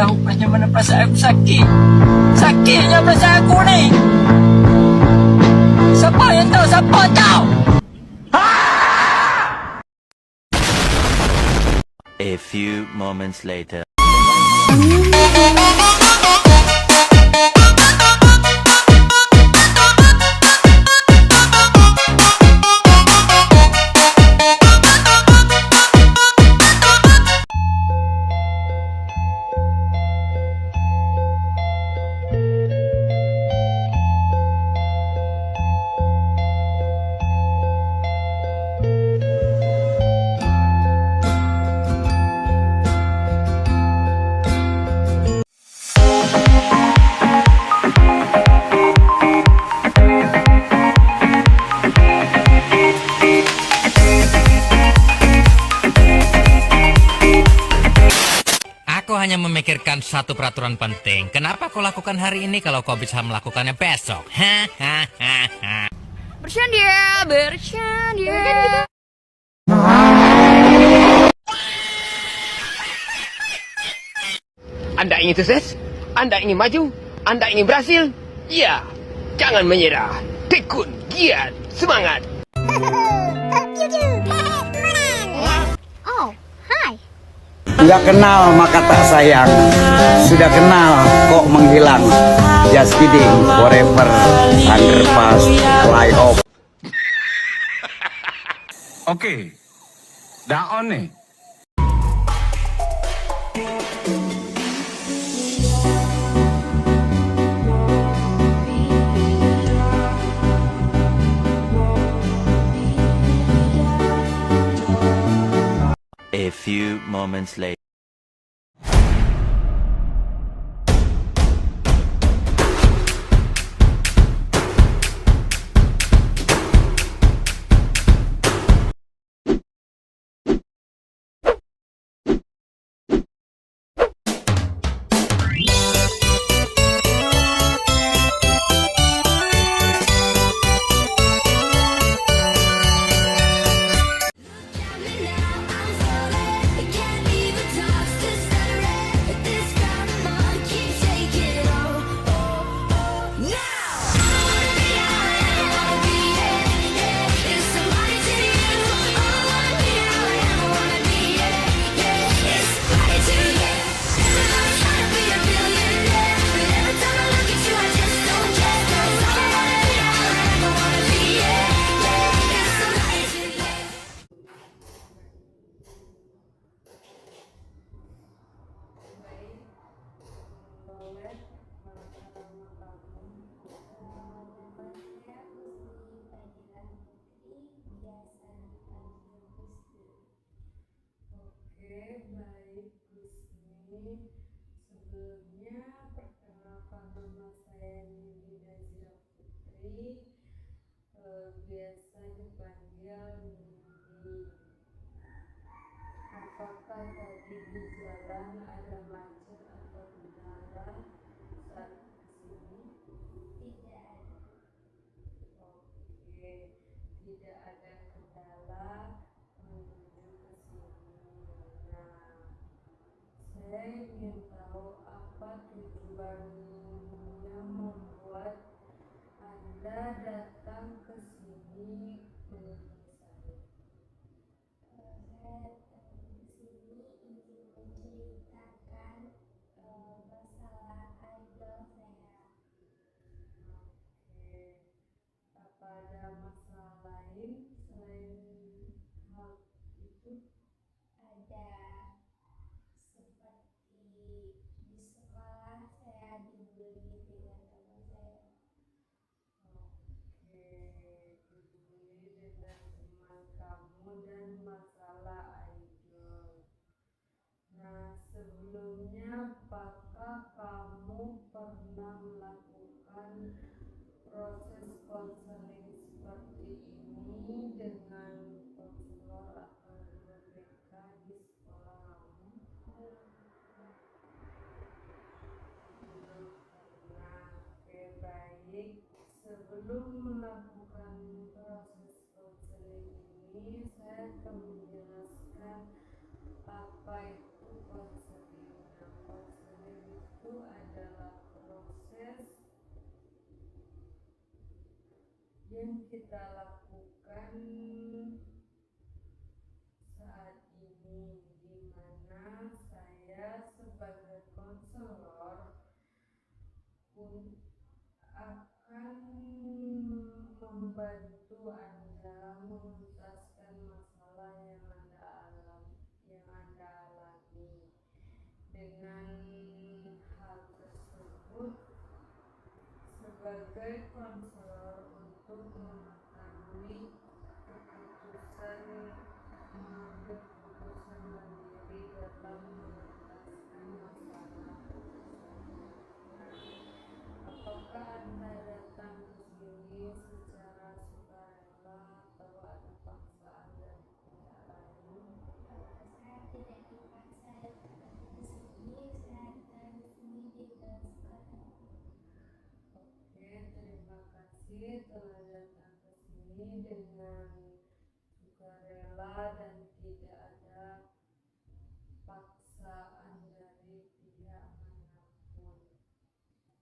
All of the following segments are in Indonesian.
tahu bagaimana perasaan aku sakit. Sakitnya perasaan aku ni. Siapa yang tahu? Siapa tahu? A few moments later. Aku hanya memikirkan satu peraturan penting. Kenapa kau lakukan hari ini kalau kau bisa melakukannya besok? Bercanda, bercanda. Anda ingin sukses? Anda ingin maju? Anda ingin berhasil? Ya, jangan menyerah. Tekun, giat, semangat. Oh, hi. Nggak kenal maka tak sayang, sudah kenal kok menghilang. Just kidding, forever, underpass, fly off. Oke, dah on nih. A few moments later. Sebelumnya perkenalkan nama saya Nindi Nazira Putri, biasa dipanggil Nindi. Apakah tadi di jalan ada macet atau kendala saat kesini? Tidak ada. Oke, tidak ada kendala menuju ke sini. Nah, saya ingin tahu apa tujuannya membuat Anda datang ke sini menemui saya. Saya datang ke sini ingin menceritakan masalah idol saya. Oke, apa ada masalah lain selain hal itu? Ada. Seperti di sekolah saya dibully dengan teman saya. Oke, dibully dengan teman kamu dan masalah idol. Nah, sebelumnya apakah kamu pernah melakukan proses konseling seperti ini dengan konselor atau guru BK di sekolah kamu? Oke, baik. Sebelum melakukan proses konseling ini, saya akan menjelaskan apa itu konseling. Nah, konseling yang kita lakukan saat ini, di mana saya sebagai konselor pun akan membantu Anda menuntaskan masalah yang Anda alami. Dengan hal tersebut, sebagai konselor untuk mengetahui mengambil keputusan mandiri dalam menuntaskan masalah tersebut. Apakah Anda datang ke sini secara sukarela atau ada paksaan dari pihak lain? Saya tidak dipaksa datang ke sini, saya datang ke sini dengan sukarela. Oke, terima kasih telah datang ke sini dengan sukarela dan tidak ada paksaan dari pihak manapun.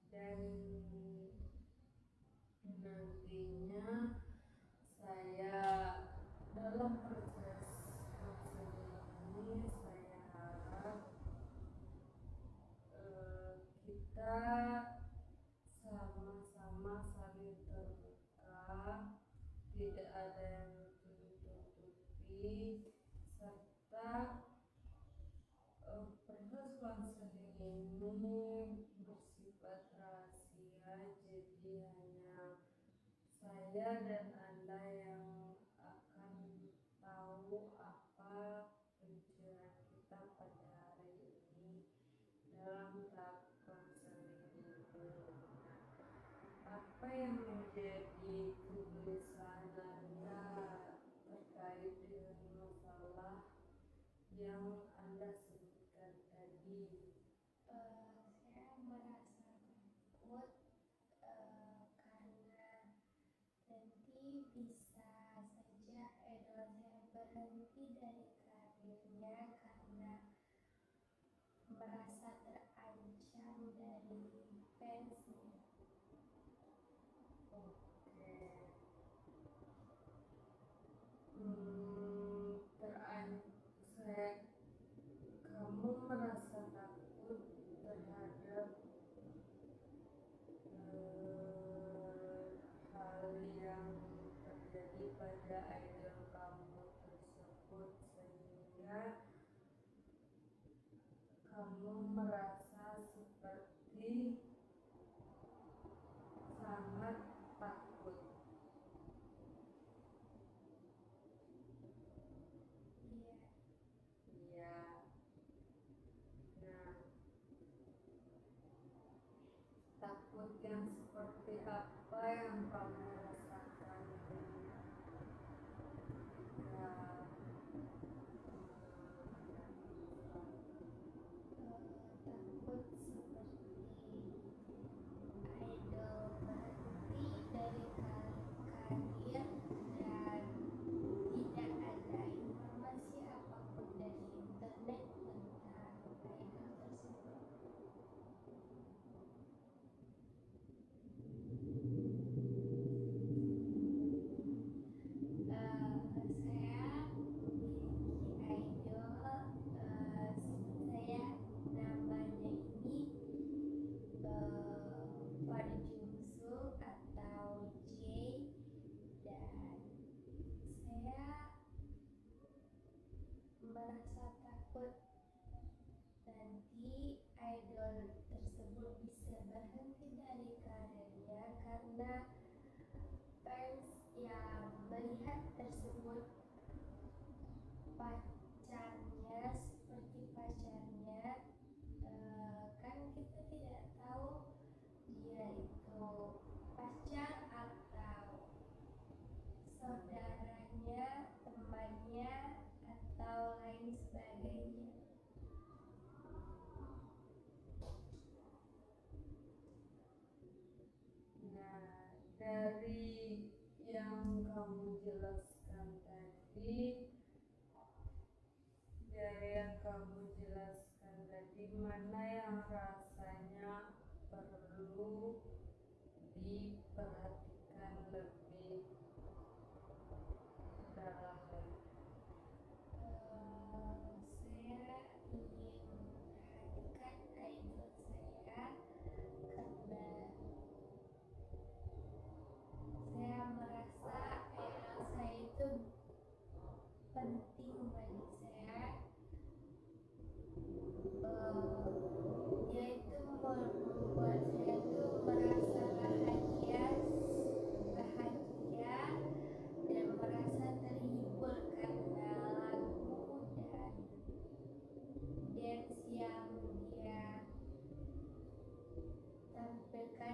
Dan nantinya saya dalam proses konseling ini, saya harap kita sama-sama saling terbuka, tidak ada yang tutup-tutupi, serta proses konseling ini bersifat rahasia, jadi hanya saya dan Anda yang akan tahu apa tujuan kita pada hari ini dalam tahap konseling ini. Apa yang menjadi kegelisahan Anda terkait dengan masalah yang Anda sebutkan tadi? Saya merasa takut karena nanti bisa saja idol saya berhenti dari karirnya karena merasa terancam dari fansnya. Oke. Kamu merasa takut terhadap hal yang terjadi pada idol kamu tersebut, sehingga kamu merasa seperti sangat takut. Iya. Nah, takut yang seperti apa yang kamu rasakan ketika Takut seperti idol berhenti dari karir dan tidak ada informasi apapun dari internet tentang idol tersebut. Saya memiliki idol, saya namanya ini Park Jung-suk atau J, dan saya merasa takut nanti idol tersebut bisa berhenti dari karirnya karena fans yang melihat tersebut pacarnya seperti pacarnya, kan kita tidak tahu dia itu pacar atau saudaranya, temannya, atau lain sebagainya. Nah, dari yang kamu jelaskan tadi, mana yang rasanya perlu diperhatikan lebih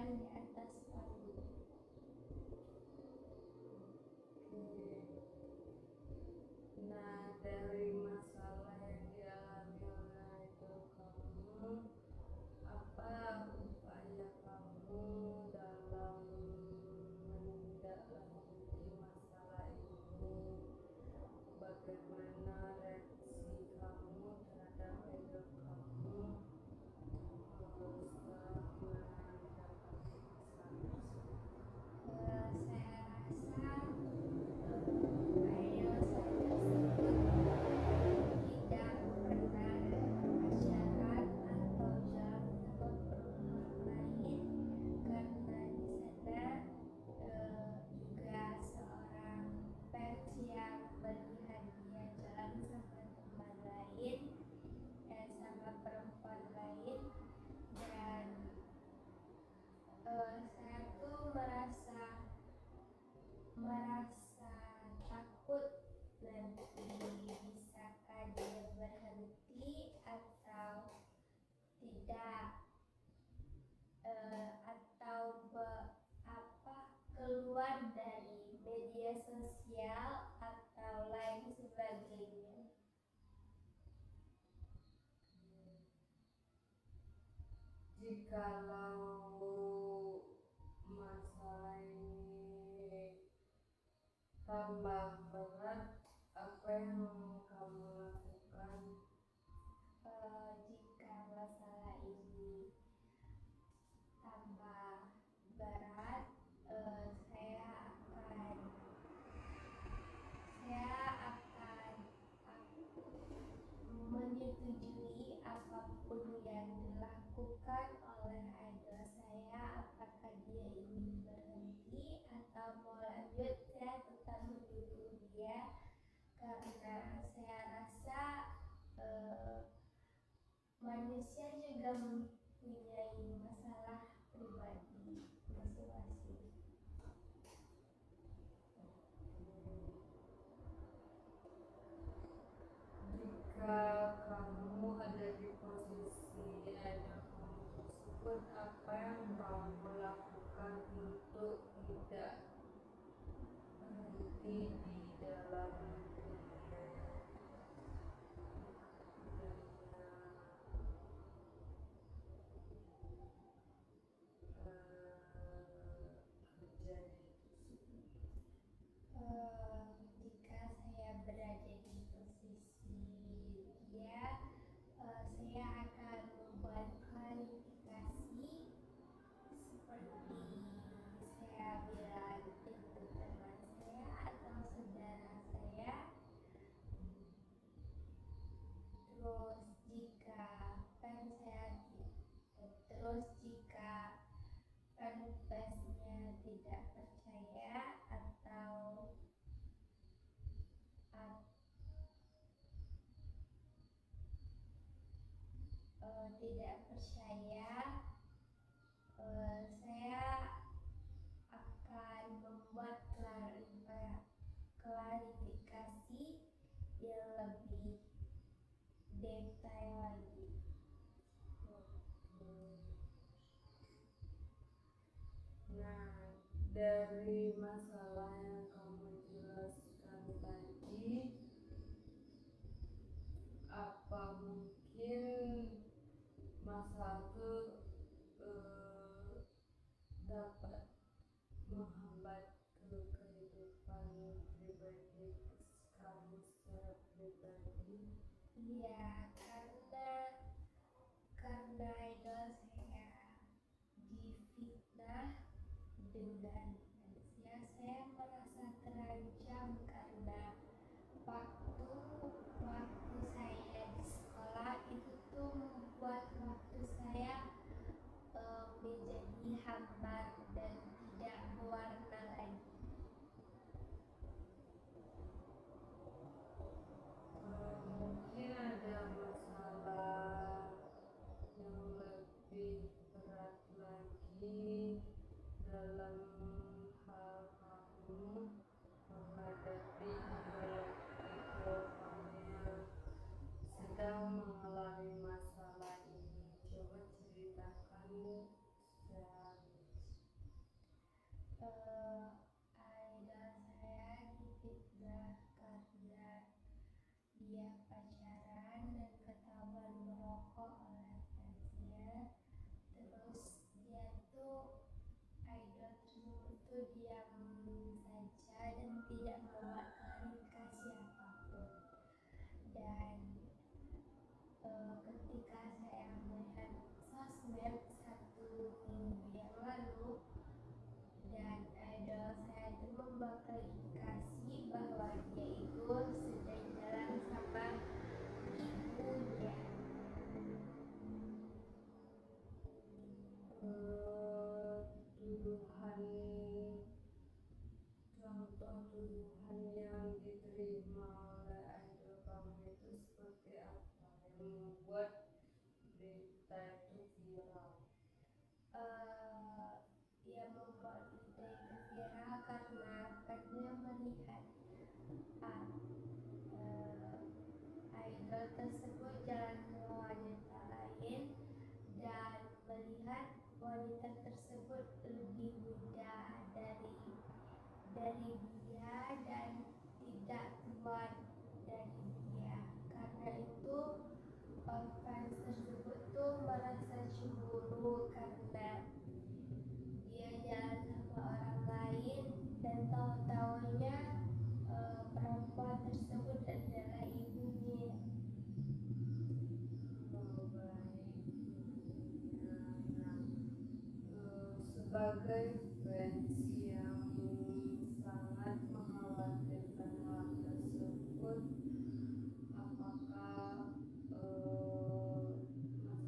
di atas panggung. Nah, dari masalah yang dialami oleh idol kamu, apa upaya kamu dalam menindaklanjuti masalah ini? Bagaimana reaksi kamu terhadap idol kamu setelah mendapati masalah tersebut? Saya rasa idol saya tersebut tidak pernah pacaran atau jalan sama perempuan lain, karena di sana juga seorang fans yang melihat dia jalan sama teman lain, sama perempuan lain, dan saya tuh merasa takut nanti bisakah dia berhenti atau tidak, atau keluar dari media sosial atau lain sebagainya. Jikalau masalah ini tambah berat, apa yang kamu lakukan? Jika masalah ini tambah berat, saya akan menyetujui apapun yang dilakukan oleh idol saya. Apakah dia ingin berhenti atau mau lanjut, saya tetap mendukung dia, karena saya rasa manusia juga mempunyai masalah pribadi masing-masing. Jika kamu ada di posisi idol kamu tersebut, apa yang kamu lakukan untuk tidak berhenti di dalam kejadian tersebut? Jika saya berada di posisi dia, saya akan membuat klarifikasi seperti saya bilang itu teman saya atau saudara saya. Terus jika fansnya tidak percaya atau tidak percaya, saya akan membuat klarifikasi yang lebih detail lagi. Nah, dari masalah yang kamu jelaskan tadi, apa mungkin masalah itu dapat menghambat ke kehidupan pribadi kamu secara pribadi? Iya, karena idol saya difitnah dengan fansnya, saya merasa terancam, karena waktu saya di sekolah itu tuh membuat waktu saya menjadi hambar dan tidak berwarna lagi. Mungkin ada masalah yang lebih berat lagi dalam hal kamu menghadapi idol kamu yang sedang mengalami masalah ini. Coba ceritakan secara idol tersebut jalan ke wanita lain dan melihat wanita tersebut lebih muda dari dia dan tidak kuat dari dia. Karena itu fans tersebut tuh merasa cemburu karena dia jalan sama orang lain dan tahu-tahunya perempuan tersebut adalah ibunya. Oh, baik. Nah, sebagai fans yang sangat mengkhawatirkan hal tersebut, apakah masalah tersebut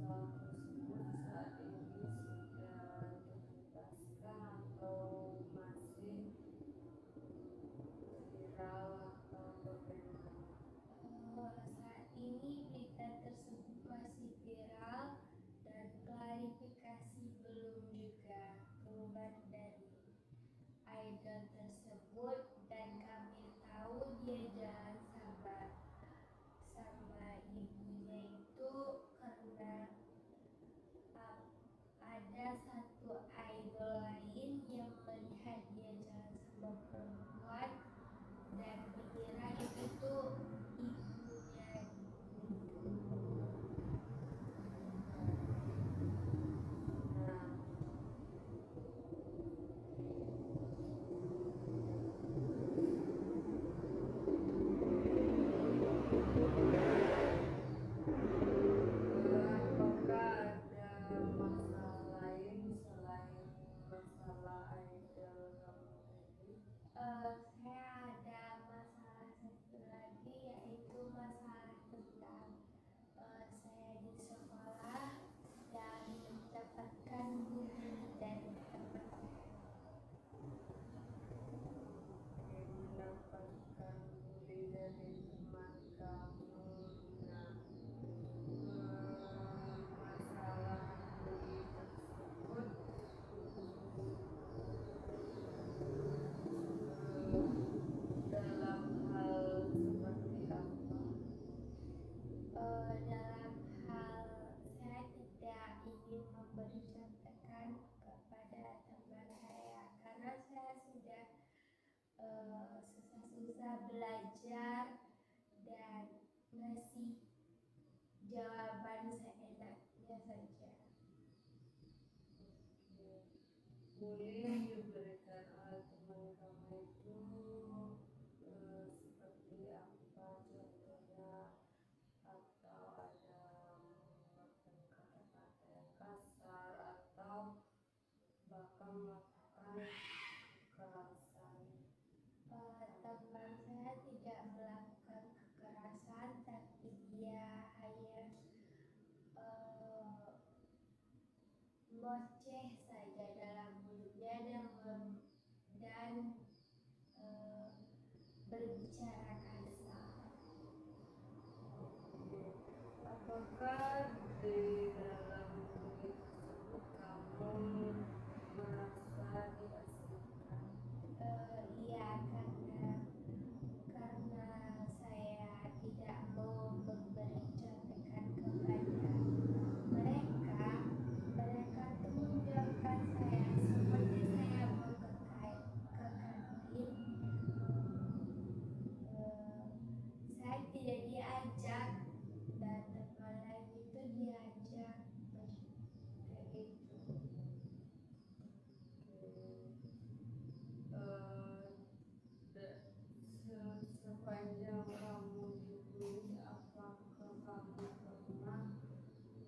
saat ini sudah dituntaskan atau masih viral atau bagaimana? Saat ini berita tersebut masih viral dan klarifikasi belum juga keluar dari idol tersebut, dan kami tahu dia jalan sama ibunya itu karena ada satu idol lain yang melihat dia jalan sama perempuan dan mengira itu ibunya gitu. Nah, apakah ada masalah lain selain masalah idol kamu tadi? Saya ada masalah satu lagi, yaitu masalah tentang saya di sekolah dan mendapatkan bully dari teman saya. Mendapatkan bully dari teman kamu. Nah, masalah bully tersebut dalam hal seperti apa? Dalam hal saya tidak ingin memberi contekan kepada teman saya karena saya sudah susah-susah belajar dan ngasih jawaban seenaknya saja. Bully yang diberikan oleh teman kamu itu seperti apa contohnya, atau ada menggunakan kata-kata yang kasar atau bahkan melakukan kekerasan? Teman saya tidak melakukan kekerasan, tapi dia hanya ngoceh saja dalam mulutnya dan berbicara kasar. Apakah di dalam bully tersebut kamu merasa diasingkan? Iya, karena saya tidak mau memberi contekan kepada mereka. Mereka tuh menjauhkan saya seperti saya mau ke kantin. Saya tidak diajak dan teman lain itu diajak kayak gitu. Sepanjang kamu dibully, apakah kamu pernah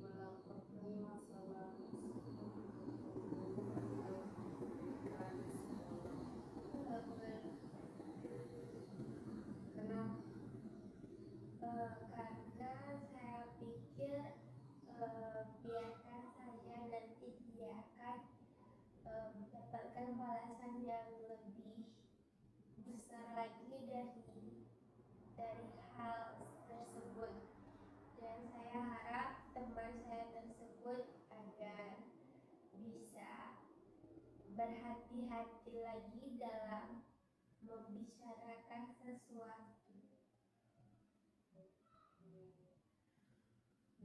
melaporkan masalah tersebut ke guru atau BK di sekolah? Kenapa? Karena saya pikir biarkan saja, nanti dia akan mendapatkan balasan yang lebih besar lagi dari hal tersebut, dan saya harap teman saya tersebut agar bisa berhati-hati lagi dalam membicarakan sesuatu.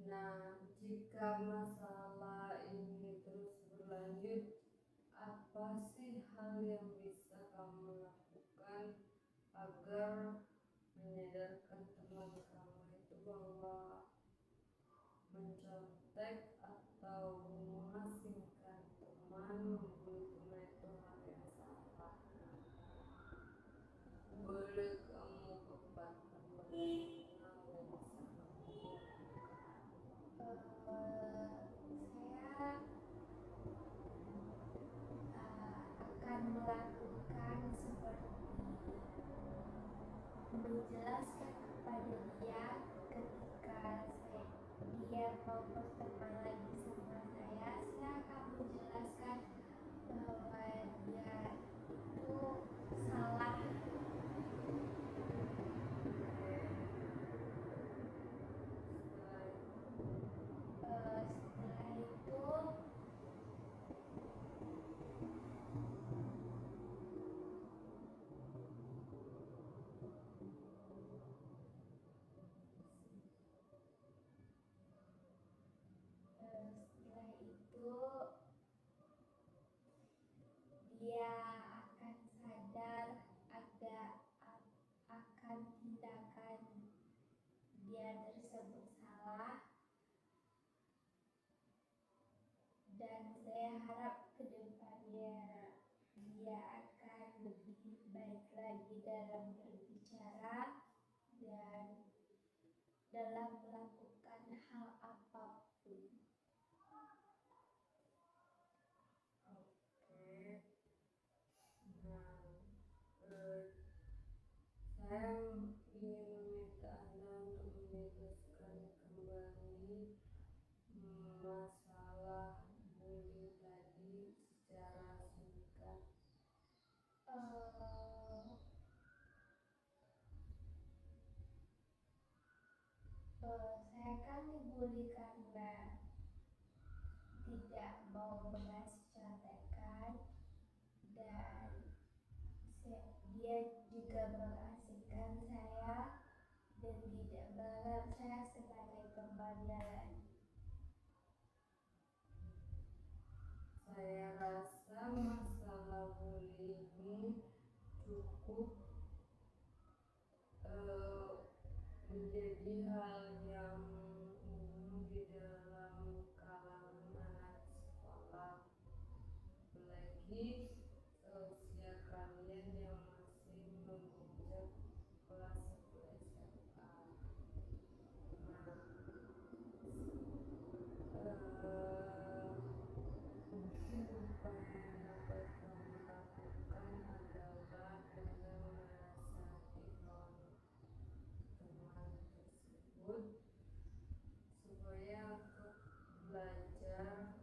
Nah, jika masalah ini terus berlanjut, apa sih hal yang bisa kamu lakukan agar menyadarkan teman kamu itu bahwa mencontek atau mengasingkan teman, membuli teman itu hal yang salah? Boleh kamu paparkan bagaimana hal yang bisa kamu Saya akan melakukan seperti menjelaskan kepada dia ketika dia mau berteman lagi sama saya akan menjelaskan bahwa dia itu salah. Setelah itu dia akan sadar akan tindakan dia tersebut salah, dan saya harap kedepannya dia akan lebih baik lagi dalam berbicara dan dalam melakukan hal apapun. Oke. Nah, saya ingin meminta Anda untuk menjelaskan kembali masalah bully tadi secara singkat. Saya kan dibully karena tidak mau mengasih contekan, dan dia juga mengasingkan saya dan tidak menganggap saya sebagai temannya. Saya rasa masalah bully ini cukup menjadi hal yang umum di dalam kalangan anak sekolah, apalagi seusia kalian yang masih menginjak kelas 1 SMA. Nah, mungkin upaya yang dapat kamu lakukan adalah dengan menasihati teman tersebut supaya untuk belajar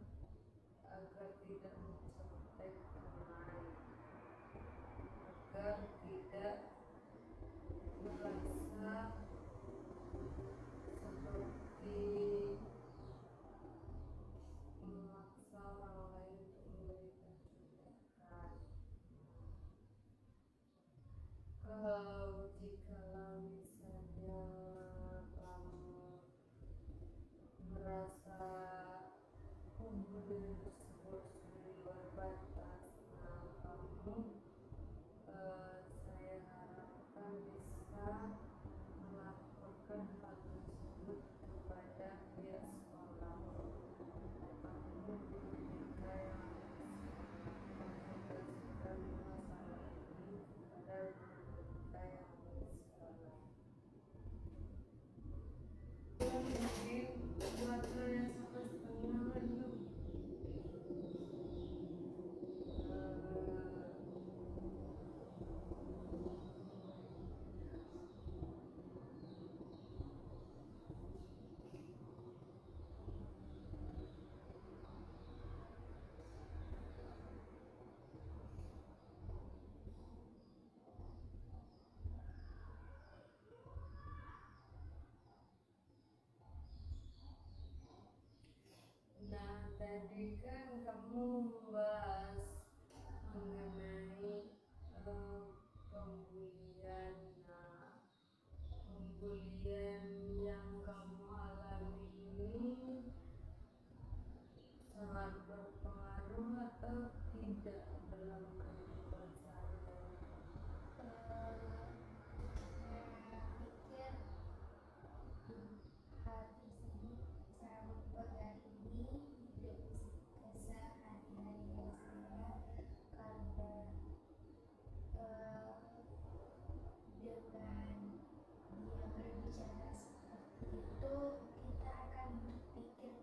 agar tidak mencontek teman, agar tidak merasa seperti memaksa orang lain untuk memberikan contekan. Kalau jikalau misalnya kamu merasa pembulian tersebut sudah di luar batas, nah kamu saya harapkan bisa melaporkan hal tersebut kepada pihak sekolah. Kamu diminta yang menjelaskan masalah ini kepada guru yang di sekolah. Mungkin buatlah yang sampai setengah yuk. Nah, tadi kan kamu membahas mengenai pembulian. Nah, pembulian yang kamu alami ini tidak dalam kehidupan sehari-hari? Saya pikir hal tersebut sangat mempengaruhi hidup keseharian saya karena dengan dia berbicara seperti itu kita akan berpikir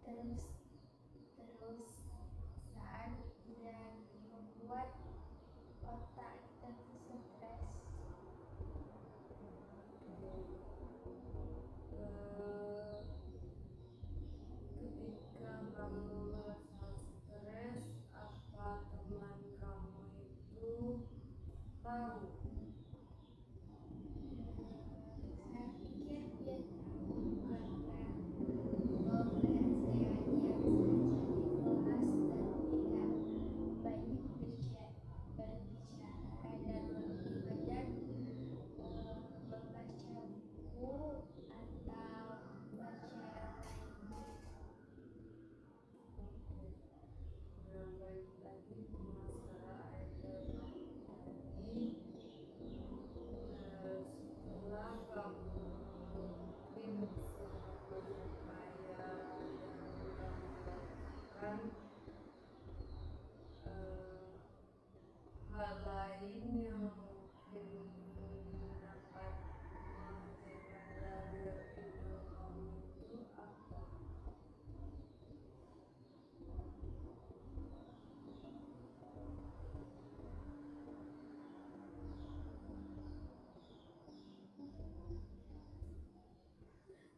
terus-terusan dan membuat otak kita tuh stres. Ketika kamu merasa stres, apa teman kamu itu tahu? Saya pikir dia tahu karena melihat saya diam saja di kelas dan tidak banyak berbicara dan lebih banyak membaca buku atau baca Balik lagi ke masalah idol ini. Setelah kamu mungkin berupaya yang kamu lakukan, hal lain yang mungkin dapat menjadi idol kamu itu apa?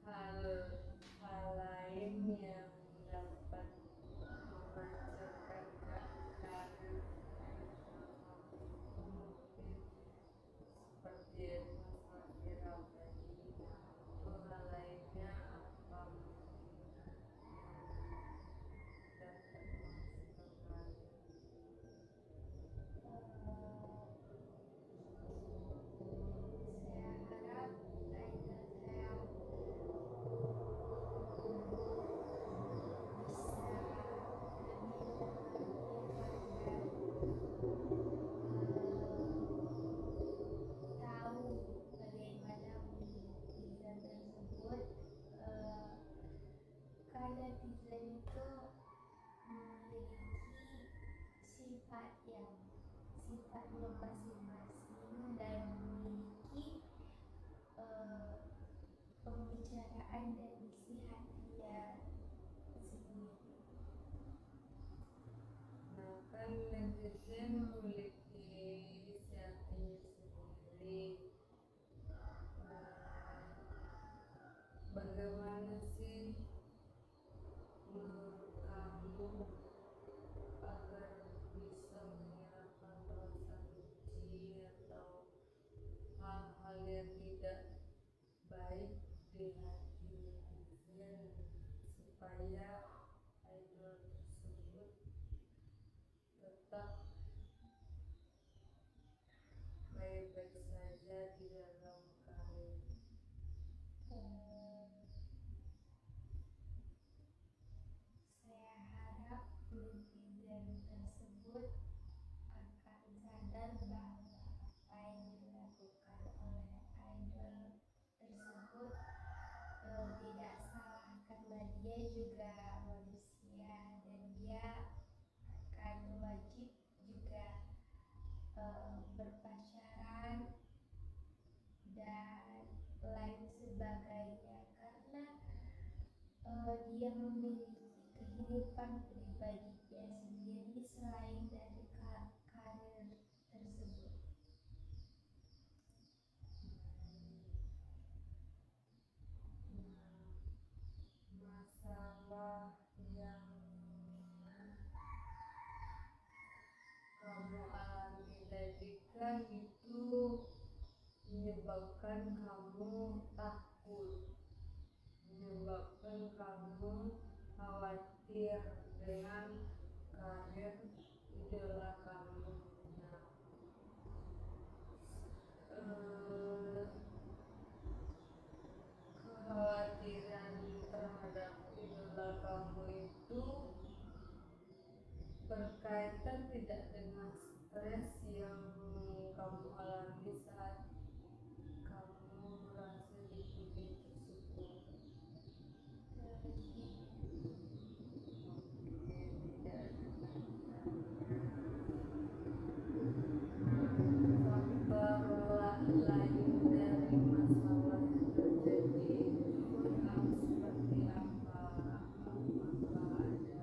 Hal lain yang dapat memancarkan karir mungkin seperti Mas Fira tadi, atau hal lainnya apa mungkin yang dapat menghasilkan saya harap idol saya bisa tahu bagaimana mendidik tersebut karena netizen itu memiliki sifatnya masing-masing dan memiliki pembicaraan dan isi hatinya sendiri. Nah, kan netizen memiliki isi hatinya sendiri. Bagaimana sih menurut kamu agar bisa menghilangkan rasa benci atau hal-hal yang tidak baik di hati netizen supaya idol tersebut tetap baik-baik saja di dalam karir? Saya harap netizen tersebut akan sadar bahwa apa yang dilakukan oleh idol tersebut tidak salah karena dia juga manusia dan dia akan wajib juga berpacaran dan lain sebagainya karena dia memiliki kehidupan pribadinya sendiri selain dari karir tersebut. Masalah yang kamu alami tadi kan itu menyebabkan kamu takut, menyebabkan kamu khawatir dengan karir idola kamu. Nah, kekhawatiran terhadap idola kamu itu berkaitan berkaitan tidak dengan stres yang kamu alami saat kamu merasa di titik tersebut. Faktor lain dari masalah yang terjadi kurang seperti apa? Apakah ada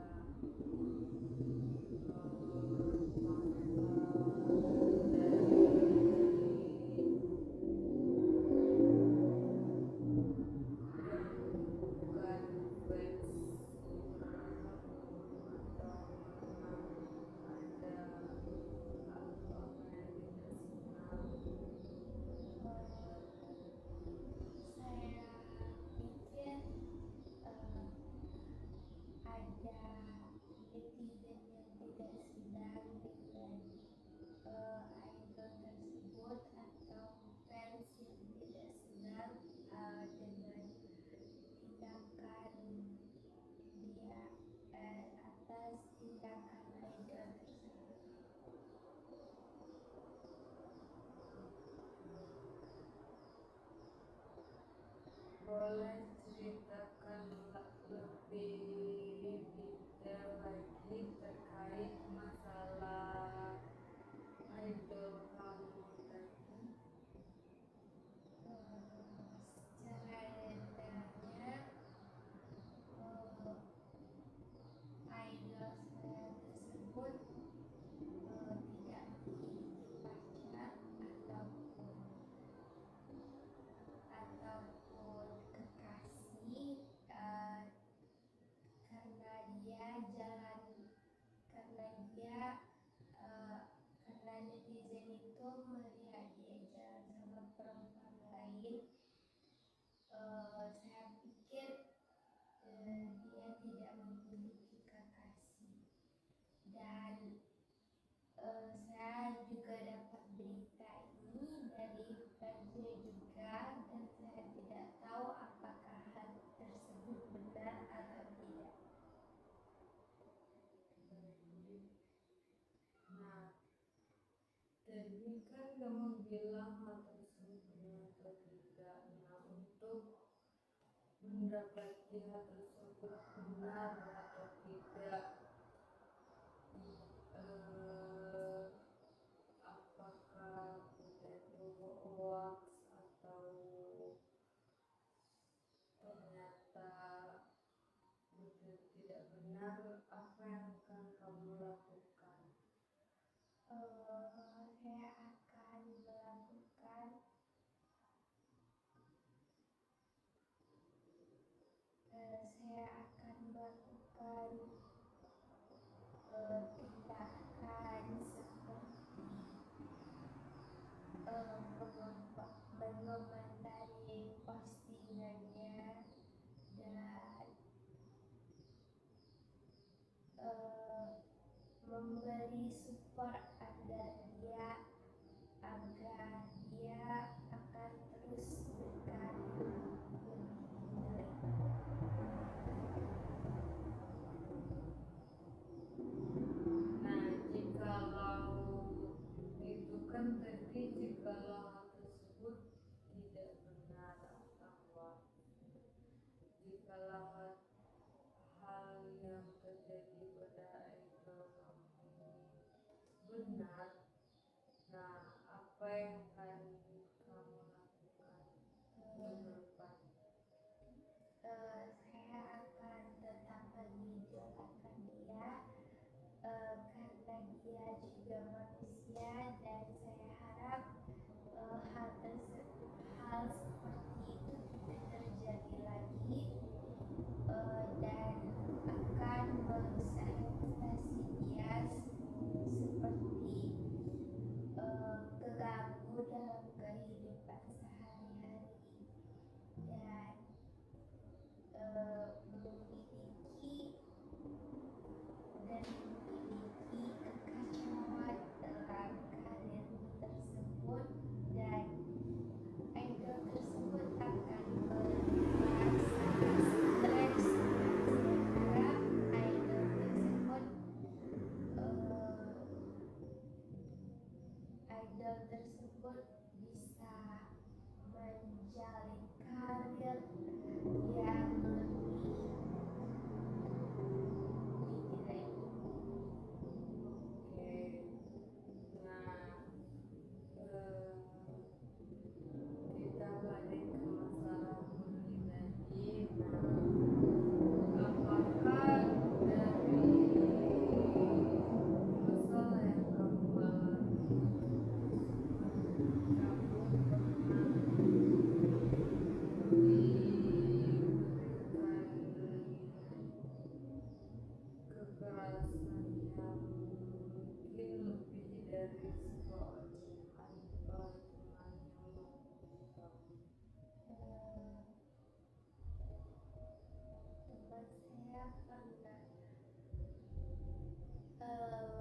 Saya pikir ada netizen yang tidak senang dengan idol tersebut atau fans yang tidak senang dengan tindakan dia atas tindakan idol tersebut. boleh ceritakan lebih detail lagi terkait masalah idol kamu tadi? Secara detailnya, idol saya tersebut tidak memiliki pacar ataupun kekasih, karena netizen itu melihat dia jalan sama perempuan lain. Saya pikir dia tidak memiliki kekasih, dan saya juga dapat berita ini dari Febri juga, dan saya tidak tahu apakah hal tersebut benar atau tidak. Nah, tadi kan kamu bilang hal tersebut benar atau tidak. Nah, untuk mendapati hal tersebut benar atau tidak, apakah itu hoax atau ternyata betul tidak benar, apa yang akan kamu lakukan? Saya akan melakukan tindakan seperti mengomentari postingannya dan memberi support agar dia akan terus berkarya lebih baik. Nah, jikalau itu kan tadi jikalau hal tersebut tidak benar atau jikalau hal yang terjadi pada idol kamu benar, nah apa yang akan kamu lakukan untuk ke depan? Saya akan tetap mengidolakan dia, karena dia juga manusia, dan saya harap hal seperti itu tidak terjadi lagi, dan akan merusak reputasi dia seperti keganggu dalam kehidupan sehari-hari, dan memiliki kekacauan dalam karirnya. menjalin karir yang lebih di Oke. Nah, kita balik ke masalah bully tadi. Nah, apakah dari masalah yang kamu alami, kamu pernah diberikan kekerasan yang mungkin lebih dari sebuah ocehan atau hitungan yang menggunakan? teman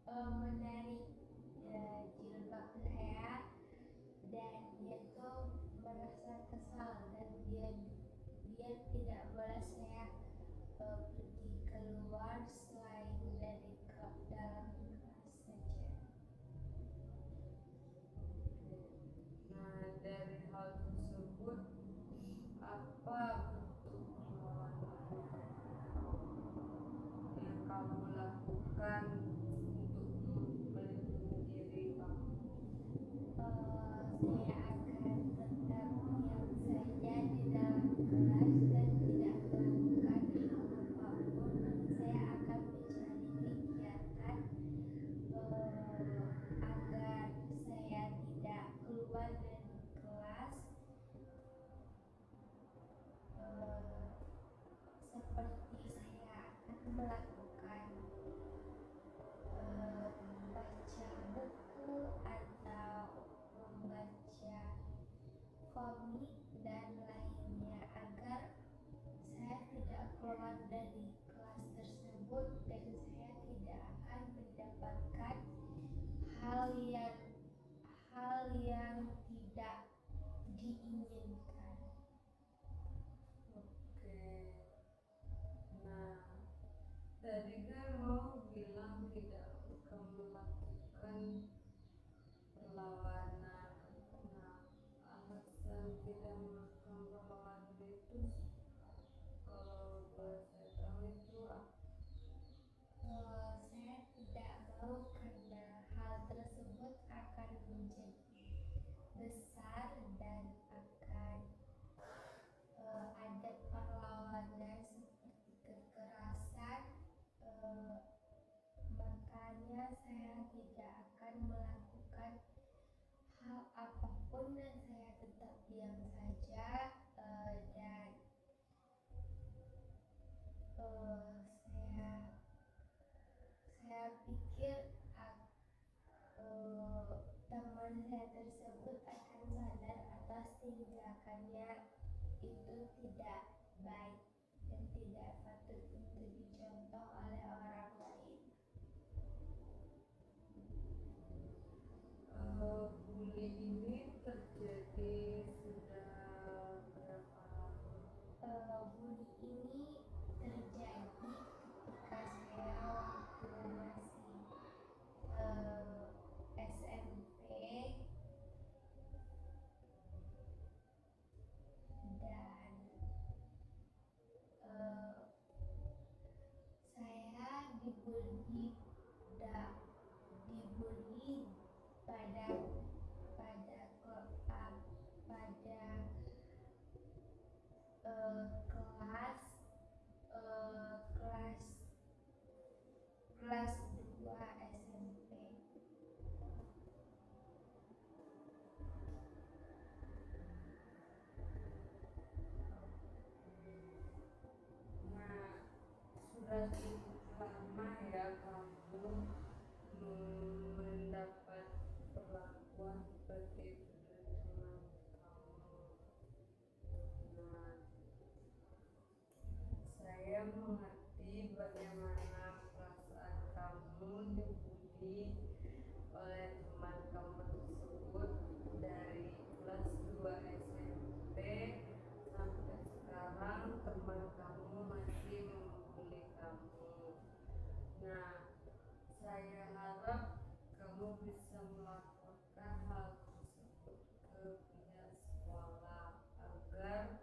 saya pernah menarik jilbab saya, dan dia tuh merasa kesal, dan dia tidak boleh saya pergi keluar selain dari dalam kelas saja. Nah, dari hal tersebut, apa bentuk perlawanan yang kamu lakukan untuk melindungi diri kamu? Saya akan tetap diam saja di dalam kelas dan tidak melakukan hal apapun. Saya akan mencari kegiatan agar saya tidak keluar dari kelas, seperti saya akan melakukan membaca buku atau membaca komik dan lainnya, agar saya tidak keluar dari kelas tersebut dan saya tidak akan mendapatkan hal yang tidak diinginkan. Oke. Nah, tadi kan lo bilang tidak akan melakukan perlawanan. Nah, alasan tidak melakukan perlawanan itu, kalau boleh saya tahu itu apa? Saya tidak mau karena hal tersebut akan menjadi besar dan akan ada perlawanan seperti kekerasan, makanya saya tidak akan melakukan hal apapun dan saya tetap diam saja, dan saya pikir teman saya tersebut akan sadar atas tindakannya itu tidak baik dan tidak patut untuk dicontoh oleh orang lain. Bully ini terjadi sudah berapa lama? Bully ini terjadi ketika saya waktu masih SMP, dan saya Nah, saya harap kamu bisa melaporkan hal tersebut ke pihak sekolah agar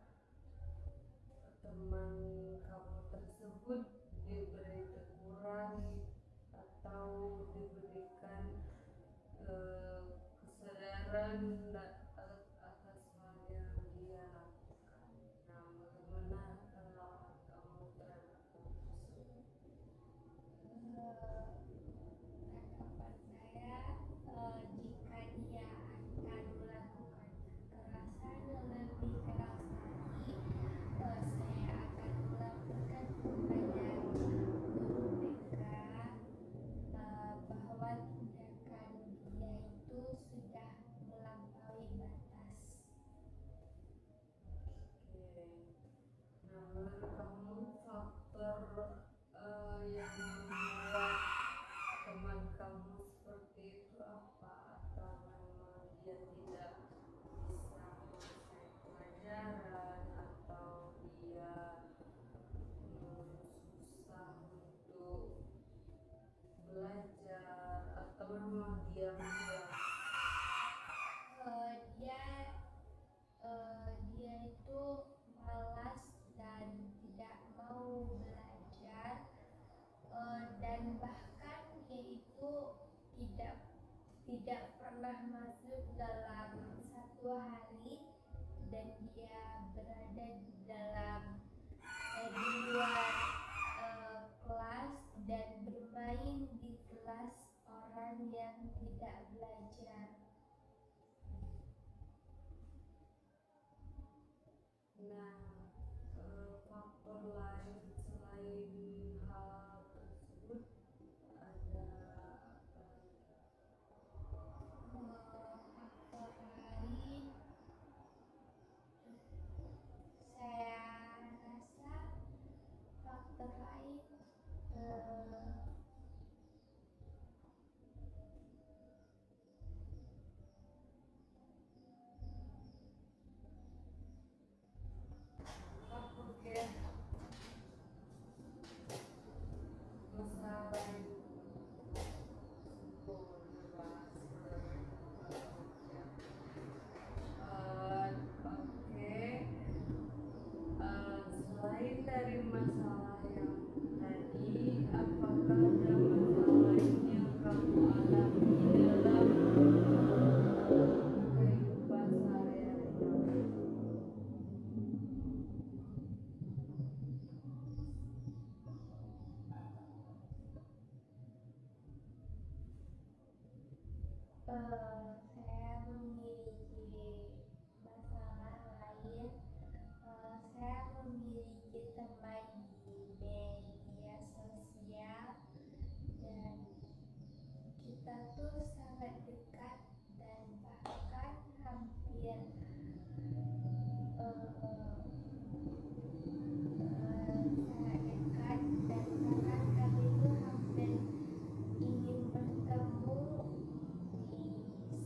teman kamu tersebut diberi teguran atau diberikan kesadaran atas hal yang dia lakukan. Nah, bagaimana tanggapan kamu terhadap hal tersebut? Tanggapan saya, jika dia akan melakukan kekerasan lebih keras lagi, saya akan melaporkan kepada guru BK bahwa tindakan dia itu sudah melampaui batas. Oke. Nah, menurut kamu faktor yang membuat teman kamu seperti itu apa? Atau memang dia tidak bisa menyelesaikan pelajaran, atau dia susah untuk belajar, atau memang dia malas? Dia itu malas dan tidak mau belajar, dan bahkan dia itu tidak pernah masuk dalam satu hari, dan dia berada di luar kelas dan bermain di kelas orang yang tidak belajar. Nah, faktor lain selain hal tersebut ada apa lagi? Faktor lain, saya rasa faktor lain Oke. Masalah itu bahas selain dari masalah yang tadi, apakah ada masalah lain yang kamu alami dalam kehidupan sehari-hari kamu? saya memiliki masalah lain. Saya memiliki teman di media sosial, dan kita tuh sangat dekat dan bahkan hampir sangat dekat, dan bahkan kami tuh hampir ingin bertemu di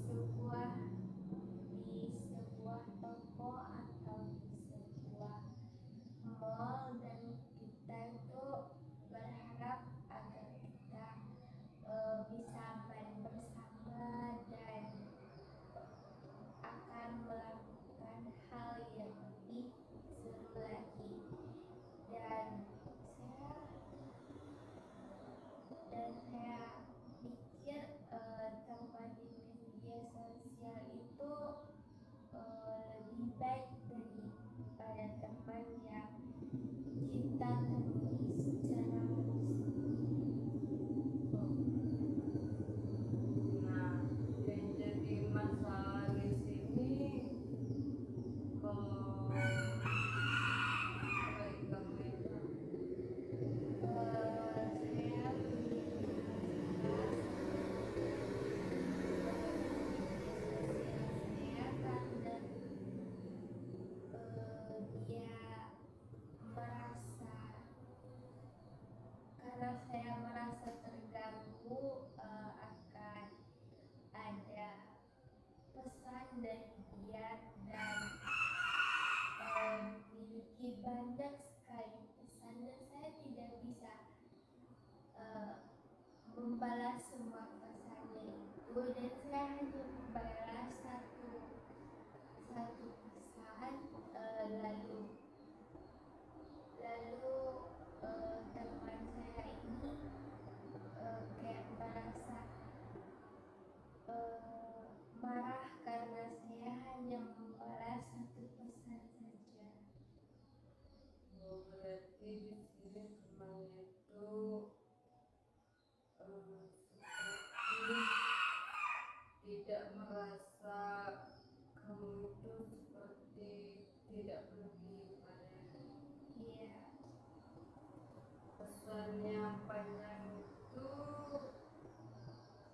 pesan yang panjang itu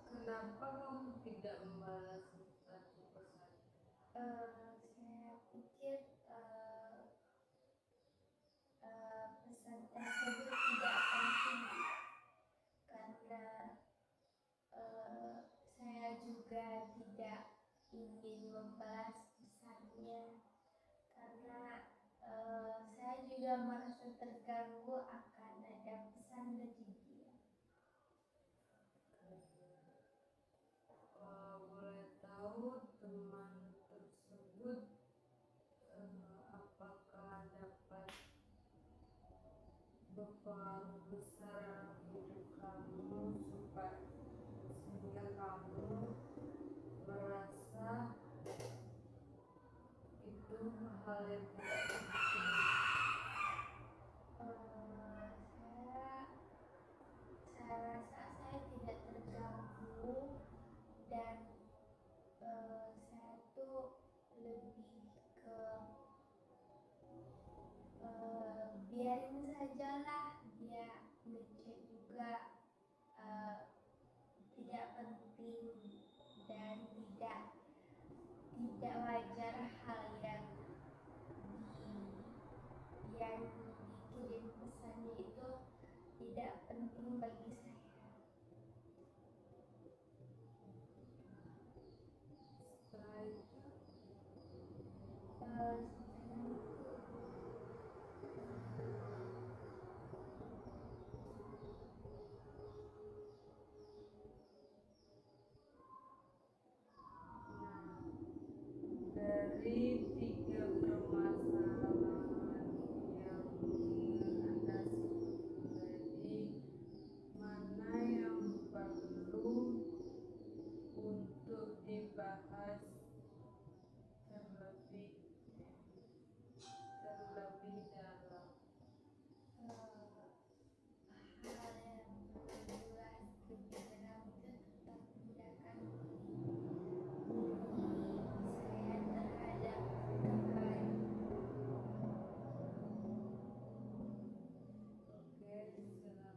kenapa kamu tidak membalas satu pesan? Saya pikir pesan tersebut tidak penting karena saya juga tidak ingin membalas pesannya karena saya juga merasa terganggu akan ada pesan dari dia. Boleh tahu teman tersebut apakah dapat berpengaruh besar hidup kamu sehingga kamu merasa itu hal yang tidak penting? Saya rasa saya tidak terganggu dan saya tuh lebih ke biarin sajalah dia ngechat juga, tidak penting dan tidak wajar hal yang dikirim pesannya itu tidak penting bagi saya. Setelah itu dari 3 permasalahan yang Anda sebut tadi, mana yang perlu untuk dibahas terlebih dalam? Hal yang jelas lebih dalam itu tentang tindakan saya terhadap teman. Oke, silakan.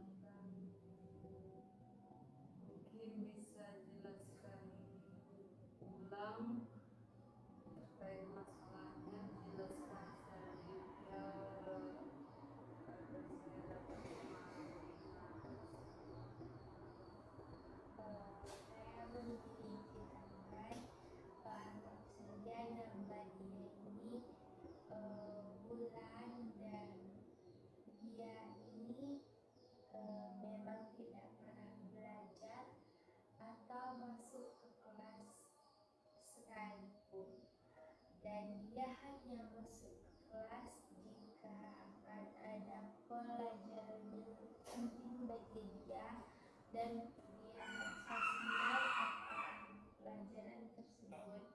Mungkin bisa jelaskan ulang terkait masalahnya, jelaskan secara detail agar saya dapat memahami. Saya memiliki teman, anggap saja nama dia ini Bulan, dan dia ini memang tidak pernah belajar atau masuk ke kelas sekalipun, dan dia hanya masuk ke kelas jika akan ada pelajaran yang penting bagi dia dan dia merasa senang akan pelajaran tersebut.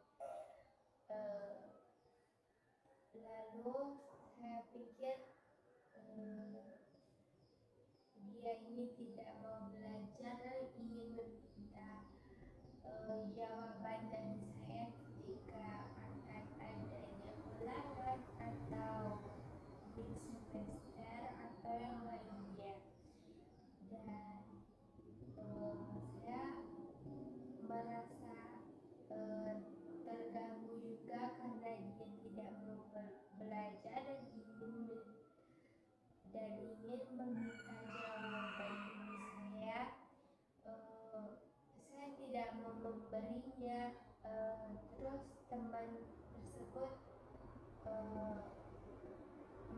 Lalu saya pikir dia ini tidak mau belajar, ingin meminta jawaban dari saya ketika akan adanya ulangan atau di semester atau yang lainnya, dan saya merasa terganggu juga karena dia tidak mau belajar dan ingin meminta jawaban dari saya. Saya tidak mau memberinya. Terus teman tersebut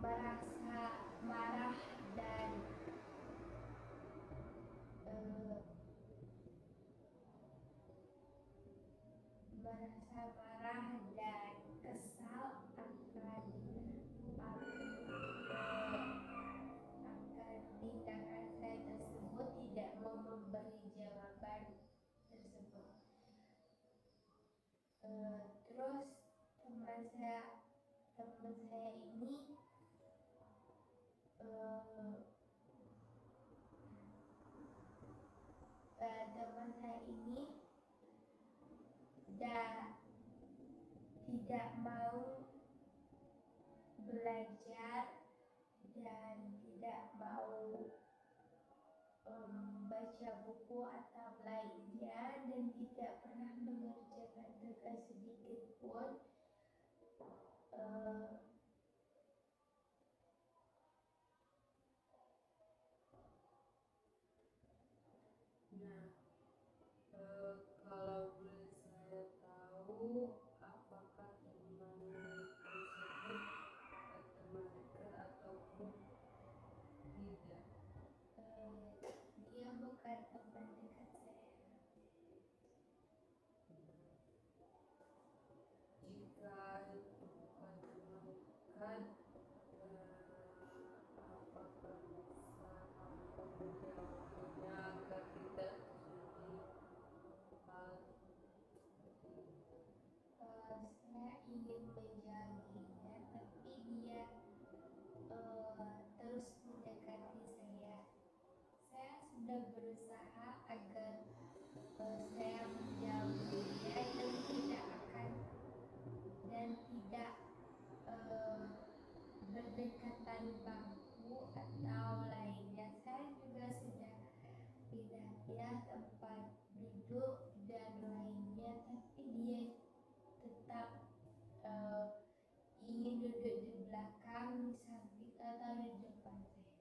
merasa marah dan kesal akan tindakan saya tersebut, tidak mau memberi jawaban tersebut. Terus teman saya ini tidak mau belajar dan tidak mau membaca buku atau lainnya dan tidak pernah mengerjakan tugas sedikit pun, kalau boleh saya tahu, apakah teman tersebut teman dekat ataupun tidak? dia bukan teman dekat saya. Jika itu bukan teman dekat, apakah bisa kamu menjawabnya agar tidak terjadi hal seperti ini? Saya ingin menjauhinya, tapi dia terus mendekati saya. Saya sudah berusaha agar saya menjauhinya dan tidak berdekatan bangku atau lainnya. Saya juga sudah pindah tempat duduk dan lainnya, tapi dia tetap ingin duduk di belakang, di samping atau di depan saya.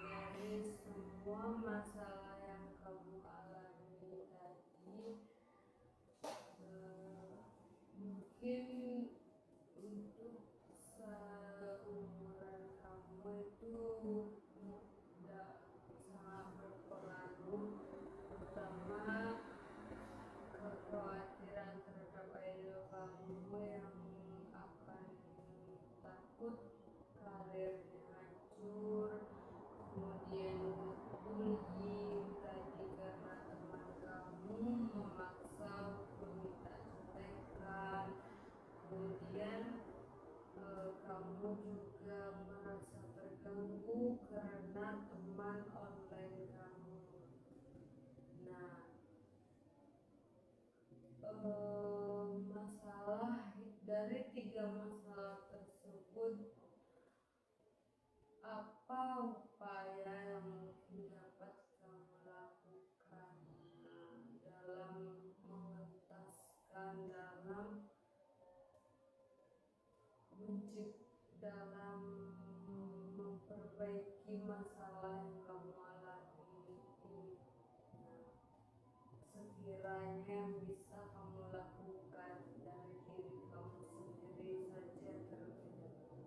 Dari semua masalah yang kamu alami tadi, mungkin untuk seumuran kamu itu tidak sangat berpengaruh, terutama kekhawatiran terhadap idol kamu yang akan takut karirnya hancur, kemudian bullying tadi karena teman kamu memaksa untuk minta contekan, kemudian kamu juga merasa terganggu karena teman online kamu. Nah, masalah dari 3 masalah tersebut, apa upaya yang mungkin dapat kamu lakukan dalam mengentaskan, dalam memperbaiki masalah yang kamu alami ini? Sekiranya yang bisa kamu lakukan dari diri kamu sendiri saja terlebih dahulu.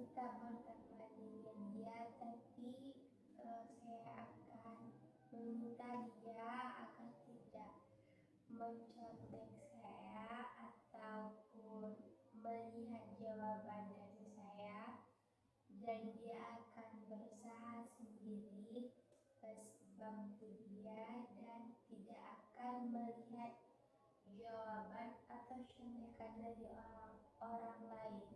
Saya akan tetap berteman dengan dia, tapi saya akan meminta dia agar tidak mencontek saya ataupun melihat jawaban dari saya, dan dia akan berusaha sendiri ke bangku dia dan tidak akan melihat jawaban atau contekan dari orang lain.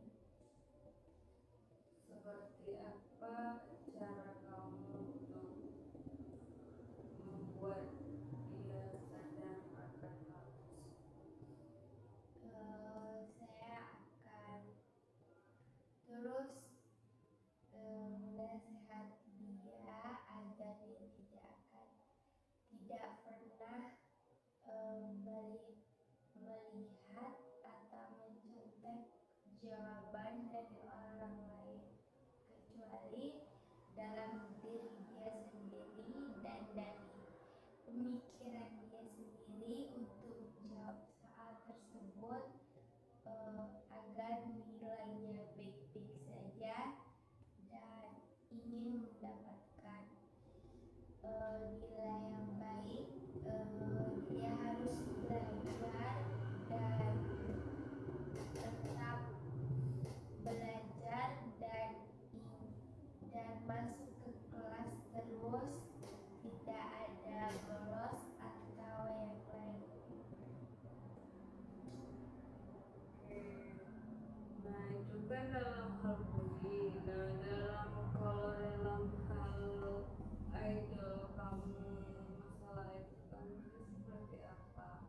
Seperti apa cara kamu untuk membuat dia sadar akan hal tersebut? Saya akan terus menasihati dia agar dia tidak pernah melihat atau mencontek jawaban dari orang lain, kecuali dalam diri dia sendiri dan dari pemikiran dia sendiri untuk menjawab soal tersebut, agar nilainya baik-baik saja dan ingin mendapatkan nilai yang baik. Dia harus belajar dan tetap belajar dan masuk ke kelas terus, tidak ada bolos atau yang lain. Nah, itu kan dalam hal bullying. Kalau dalam hal idol kamu, masalah itu kan seperti apa?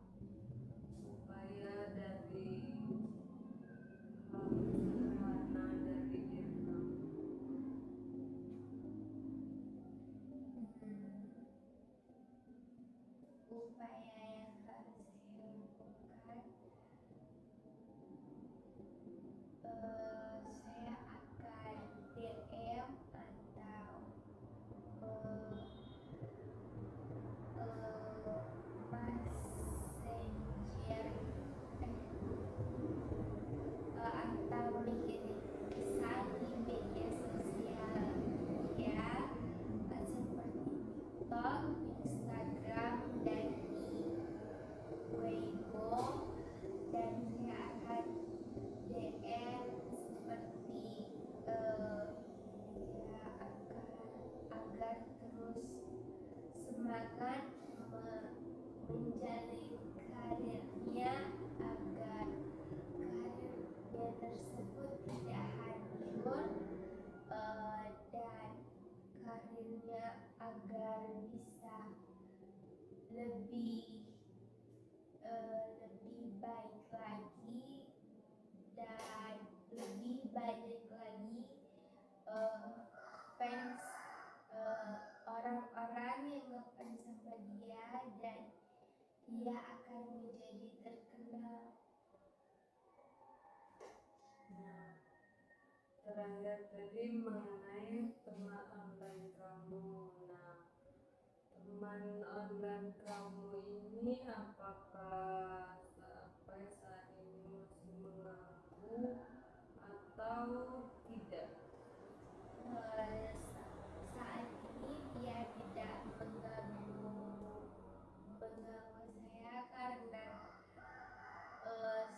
supaya yang harus saya lakukan, saya akan DM atau messenger atau bikin pesan di media sosial ya, seperti TikTok, Instagram, dan Weibo, dan saya akan DM seperti ya agar terus semangat menjalin karirnya, agar karirnya tersebut tidak hancur, dan karirnya agar bisa lebih baik lagi dan lebih banyak lagi fans, orang-orang yang ngefans sama dia, dan dia akan menjadi terkenal. Nah, terakhir tadi mengenai teman online kamu. Nah, teman online kamu ini apakah sampai saat ini masih mengaku atau tidak? Saat ini dia tidak mengganggu saya karena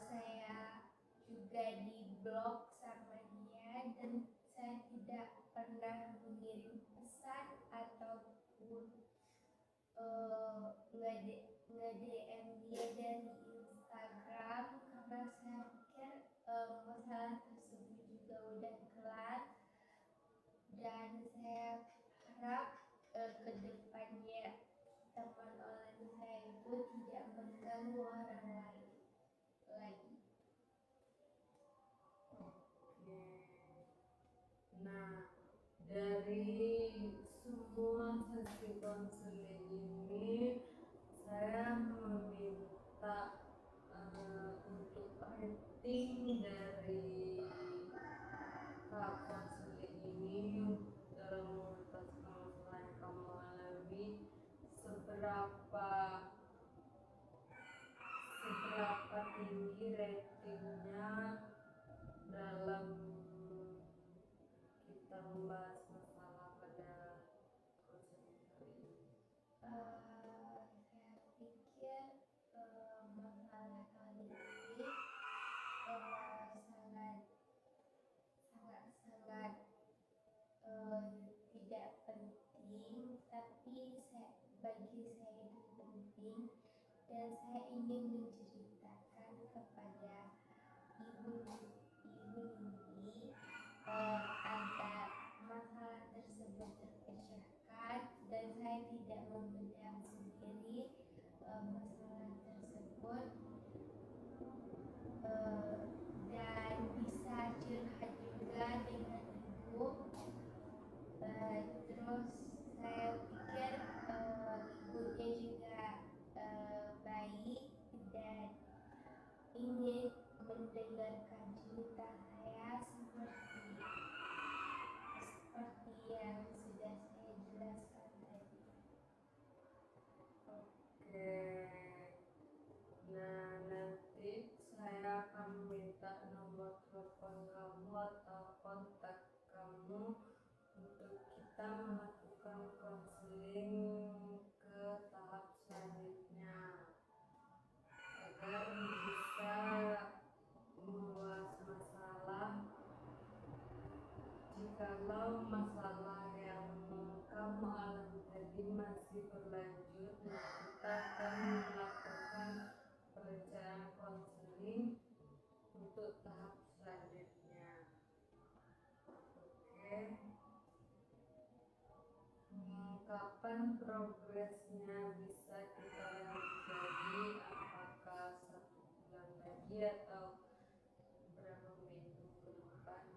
saya juga di-blok sama dia, dan saya tidak pernah mengirim pesan ataupun nge-DM dia dari Instagram, karena saya pikir masalah tersebut juga udah kelar, dan saya harap ke depannya teman online saya itu tidak mengganggu orang lain lagi. Oke. Nah, dari semua sesi konseling ini, saya meminta untuk rating dari tahap konseling ini dalam mengentaskan masalah yang kamu alami, seberapa tinggi ratingnya dalam kita membahas masalah pada konseling kali ini. Saya pikir masalah kali ini sangat tidak penting, tapi bagi saya itu penting, dan saya ingin menceritakan kepada ibu ini agar masalah tersebut terpecahkan dan saya tidak memendam sendiri masalah tersebut, dan bisa curhat juga dengan ibu. Terus saya pikir ibunya juga baik dan ingin mendengarkan cerita saya seperti yang sudah saya jelaskan tadi. Oke. Nah, nanti saya akan minta nomor telepon kamu atau kontak kamu untuk kita melakukan konseling ke tahap selanjutnya, agar bisa membahas masalah. Jikalau masalah yang kamu alami tadi masih berlanjut, kita akan melakukan perencanaan konseling untuk tahap selanjutnya. Oke. Kapan progresnya bisa kita lihat lagi? Apakah 1 bulan lagi atau berapa minggu ke depan?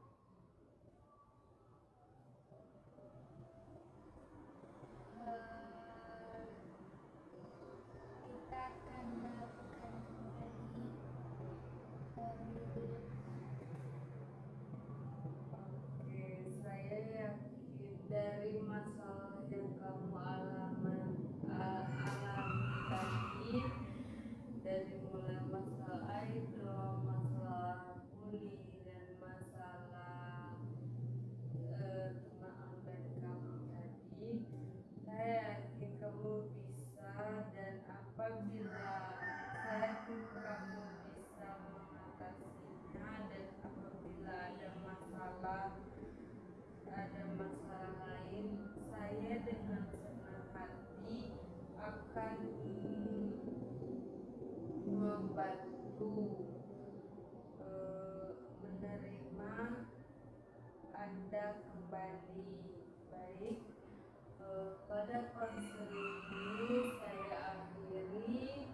pada konser ini saya akhiri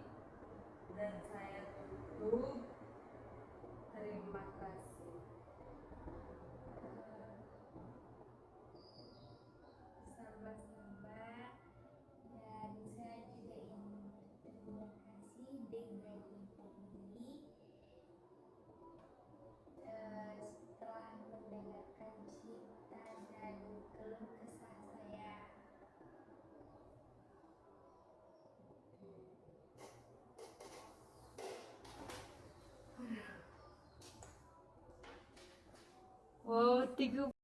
dan saya tutup. Terima kasih. Sama-sama, dan saya juga ingin berterima kasih dengan Ibu Lili setelah mendengarkan cerita dan keluh kesah saya. Wow, 30